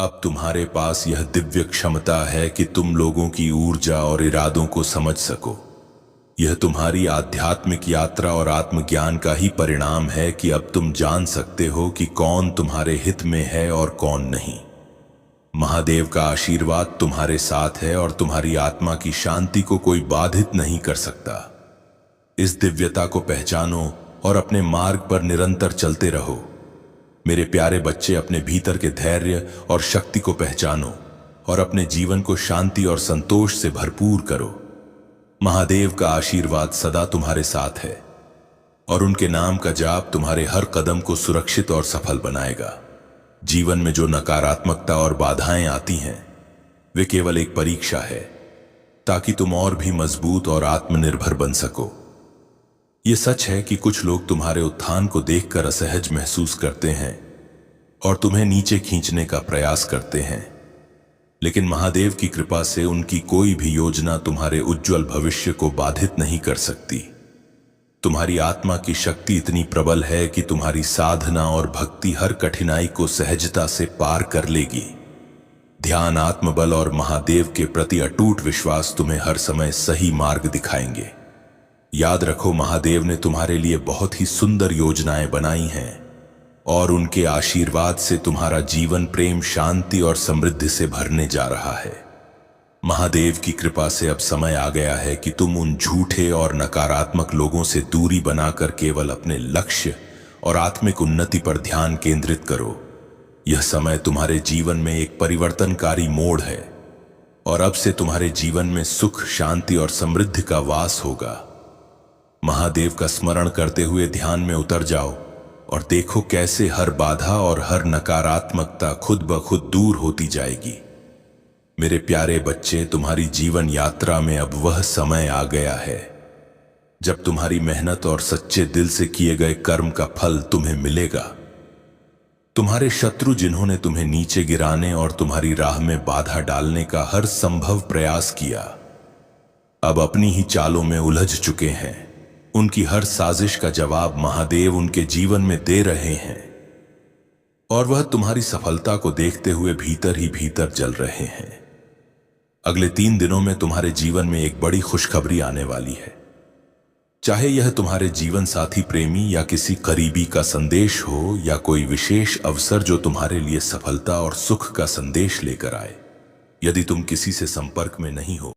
अब तुम्हारे पास यह दिव्य क्षमता है कि तुम लोगों की ऊर्जा और इरादों को समझ सको। यह तुम्हारी आध्यात्मिक यात्रा और आत्मज्ञान का ही परिणाम है कि अब तुम जान सकते हो कि कौन तुम्हारे हित में है और कौन नहीं। महादेव का आशीर्वाद तुम्हारे साथ है और तुम्हारी आत्मा की शांति को कोई बाधित नहीं कर सकता। इस दिव्यता को पहचानो और अपने मार्ग पर निरंतर चलते रहो। मेरे प्यारे बच्चे, अपने भीतर के धैर्य और शक्ति को पहचानो और अपने जीवन को शांति और संतोष से भरपूर करो। महादेव का आशीर्वाद सदा तुम्हारे साथ है और उनके नाम का जाप तुम्हारे हर कदम को सुरक्षित और सफल बनाएगा। जीवन में जो नकारात्मकता और बाधाएं आती हैं, वे केवल एक परीक्षा है ताकि तुम और भी मजबूत और आत्मनिर्भर बन सको। ये सच है कि कुछ लोग तुम्हारे उत्थान को देखकर असहज महसूस करते हैं और तुम्हें नीचे खींचने का प्रयास करते हैं, लेकिन महादेव की कृपा से उनकी कोई भी योजना तुम्हारे उज्जवल भविष्य को बाधित नहीं कर सकती। तुम्हारी आत्मा की शक्ति इतनी प्रबल है कि तुम्हारी साधना और भक्ति हर कठिनाई को सहजता से पार कर लेगी। ध्यान, आत्मबल और महादेव के प्रति अटूट विश्वास तुम्हें हर समय सही मार्ग दिखाएंगे। याद रखो, महादेव ने तुम्हारे लिए बहुत ही सुंदर योजनाएं बनाई हैं और उनके आशीर्वाद से तुम्हारा जीवन प्रेम, शांति और समृद्धि से भरने जा रहा है। महादेव की कृपा से अब समय आ गया है कि तुम उन झूठे और नकारात्मक लोगों से दूरी बनाकर केवल अपने लक्ष्य और आत्मिक उन्नति पर ध्यान केंद्रित करो। यह समय तुम्हारे जीवन में एक परिवर्तनकारी मोड़ है और अब से तुम्हारे जीवन में सुख, शांति और समृद्धि का वास होगा। महादेव का स्मरण करते हुए ध्यान में उतर जाओ और देखो कैसे हर बाधा और हर नकारात्मकता खुद ब खुद दूर होती जाएगी। मेरे प्यारे बच्चे, तुम्हारी जीवन यात्रा में अब वह समय आ गया है जब तुम्हारी मेहनत और सच्चे दिल से किए गए कर्म का फल तुम्हें मिलेगा। तुम्हारे शत्रु, जिन्होंने तुम्हें नीचे गिराने और तुम्हारी राह में बाधा डालने का हर संभव प्रयास किया, अब अपनी ही चालों में उलझ चुके हैं। उनकी हर साजिश का जवाब महादेव उनके जीवन में दे रहे हैं और वह तुम्हारी सफलता को देखते हुए भीतर ही भीतर जल रहे हैं। अगले 3 दिनों में तुम्हारे जीवन में एक बड़ी खुशखबरी आने वाली है। चाहे यह तुम्हारे जीवन साथी, प्रेमी या किसी करीबी का संदेश हो या कोई विशेष अवसर जो तुम्हारे लिए सफलता और सुख का संदेश लेकर आए। यदि तुम किसी से संपर्क में नहीं हो